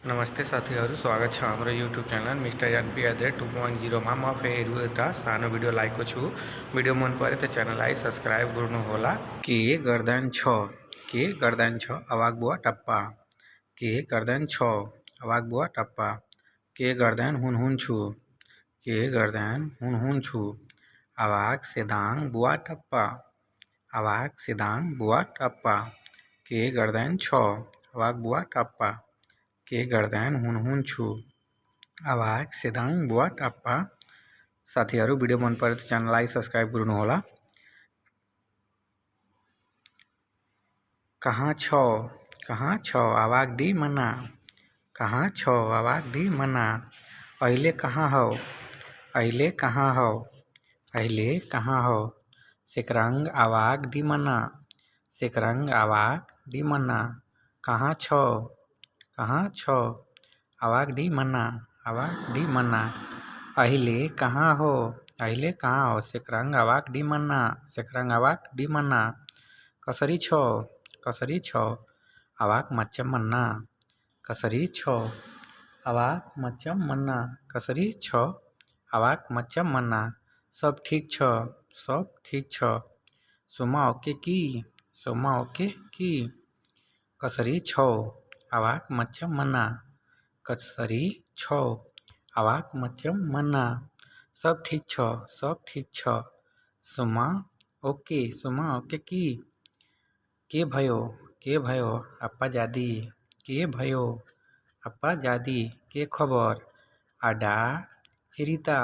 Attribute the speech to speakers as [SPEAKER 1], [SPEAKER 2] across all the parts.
[SPEAKER 1] नमस्ते साथीहरू, स्वागत छ हाम्रो YouTube channel mister NP at 2.0 मा। म फेरि एउटा सानो भिडियो लाएको छु। भिडियो मन परे त च्यानललाई सब्स्क्राइब गर्नुहोला। के गर्दैन छ अवाक बुवा टप्पा। के गर्दैन छ अवाक बुवा टप्पा। के गर्दैन हुन छु। के गर्दैन हुन छु। अवाक सेदाङ बुवा टप्पा। अवाक सेदाङ बुवा टप्पा। के गर्दैन छ अवाक बुवा टप्पा। के गर्दैन हुन छु। अवाक सेदाङ बुवा टप्पा। साथीहरू, भिडियो मन परे त च्यानललाई सब्स्क्राइब गर्नुहोला। कहाँ छ अवाक डी मना। कहाँ छ अवाक डी मना। अहिले कहाँ हौ। अहिले कहाँ हौ। अहिले कहाँ हौ। सेकरङ अवाक डी मना। सेकरङ अवाक डी मना। कहाँ छ। कहाँ छ अवाक डी मना। अवाक डी मना। अहिले कहाँ हो। अहिले कहाँ हो। सेकरङ अवाक डी मना। सेकरङ अवाक डी मना। कसरी छ। कसरी छ अवाक मच्चम मन्ना। कसरी छ अवाक मच्चम मन्ना। कसरी छ अवाक मच्चम मन्ना। सब ठीक छ। सब ठीक छ। सोमा ओके की। सोमा ओके की। कसरी छौ अवाक मच्चम मन्ना। कसरी छौ अवाक मच्चम मन्ना। सब ठीक छ। सब ठीक छ। सोमा ओके की। के भयो। के भयो अप्पा जादी। के भयो अप्पा जादी। के खबर आडा चिरिता।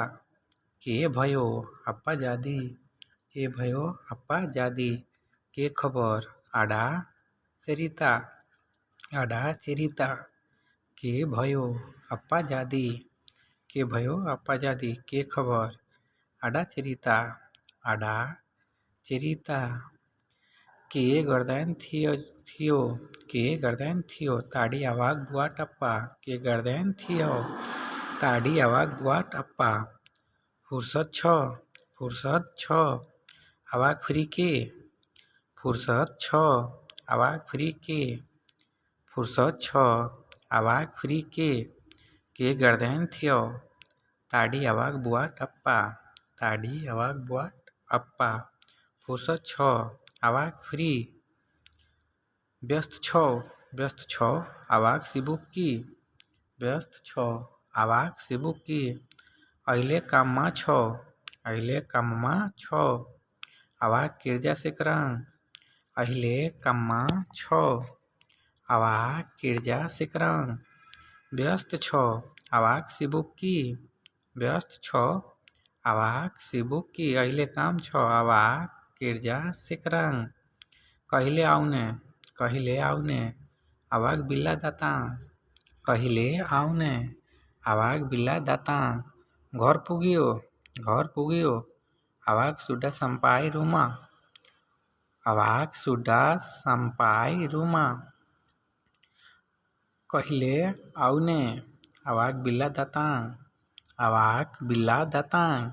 [SPEAKER 1] के भयो अप्पा जादी। के भयो अप्पा जादी। के खबर आडा चरिता। आडा चेरिता। के भयो अप्पा जादी। के भयो अप्पा जादी। के खबर आडा चेरिता। आडा चेरिता। के गर्दैन थियो। के गर्दैन थियो ताडी अवाक बुवा टप्पा। के गर्दैन थियो ताडी अवाक बुवा टप्पा। फुर्सद छ। फुर्सद छ अवाक फ्री के। फुर्सद छ अवाक फ्री के। फुर्सद छ अवाक फ्री के। के गर्दैन थियो ताडी अवाक बुवा टप्पा। ताडी अवाक बुवा टप्पा। फुर्सद छ अवाक फ्री। व्यस्त छौ। व्यस्त छौ अवाक सिबुक की। व्यस्त छौ अवाक सिबुक की। अहिले काममा छौ। अहिले काममा छौ अवाक किर्जा सेकरङ। अहिले काममा छौ अवाक किर्जा सेकरङ। व्यस्त छौ अवाक सिबुक की। व्यस्त छौ अवाक सिबुक की। अहिले काम छ अवाक किर्जा सेकरङ। कहिले आउने। कहिले आउने अवाक बिल्ला दाताङ। कहिले आउने अवाक बिल्ला दाताङ। घर पुग्यो। घर पुग्यो अवाक सुड्डा सम्पाई रुमा। अवाक सुड्डा सम्पाई रुमा। कहिले आउने अवाक बिल्ला दाताङ। अवाक बिल्ला दाताङ।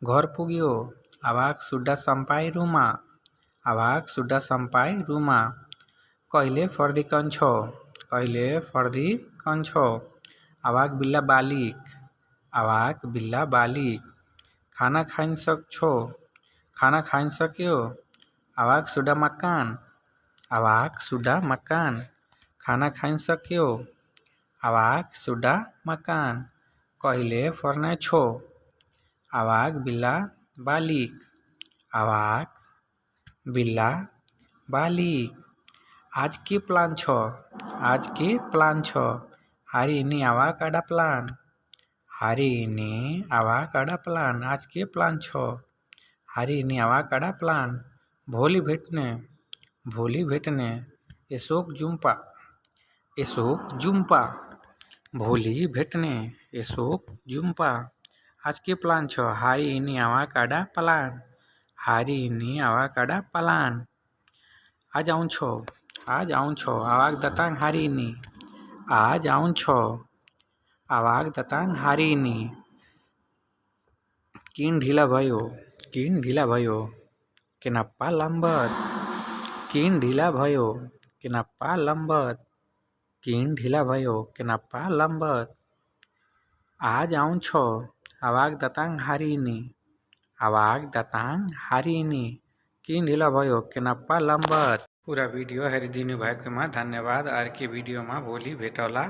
[SPEAKER 1] घर पुग्यो अवाक सुड्डा सम्पाई रुमा। अवाक सुड्डा सम्पाई रुमा। कहिले फर्दी कन्छौ। कहिले फर्दी कन्छौ अवाक बिल्ला बालिक। अवाक बिल्ला बालिक। खाना खाइन सक्छौ। खाना खाइन सक्यो अवाक सुड्डा मकान। अवाक सुड्डा मकान। खाना खाइन सक्यो अवाक सुड्डा मकान। कहिले फर्ने छौ अवाक बिल्ला बालिक। अवाक बिल्ला बालिक। आज के प्लान छ। आज के प्लान छ हारी हिँड्ने अवाक आडा प्लान। हारी हिँड्ने अवाक आडा प्लान। आज के प्लान छ हारी हिँड्ने अवाक आडा प्लान। भोलि भेट्ने। भोलि भेट्ने एसोक जुम्पा। एसोक जुम्पा। भोलि भेट्ने एसोक जुम्पा। आज के प्लान छ हारी हिँड्ने अवाक आडा प्लान। हारी हिँड्ने अवाक आडा प्लान। आज आउँछौ। आज आउँछौ अवाक दाताङ हारी हिँड्ने। आज आउँछौ अवाक दाताङ हारी हिँड्ने। किन ढिला भयो। किन ढिला भयो केनप्पा लम्बत। किन ढिला भयो केनप्पा लम्बत। किन ढिला भयो केनप्पा लंबत आज आउँ छो आवाग दताङ हारिनी किन ढिला भयो केनप्पा लंबत। पूरा वीडियो हेरिदिनु भएकोमा धन्यवाद। अर्को भिडियोमा भोलि भेटौँला।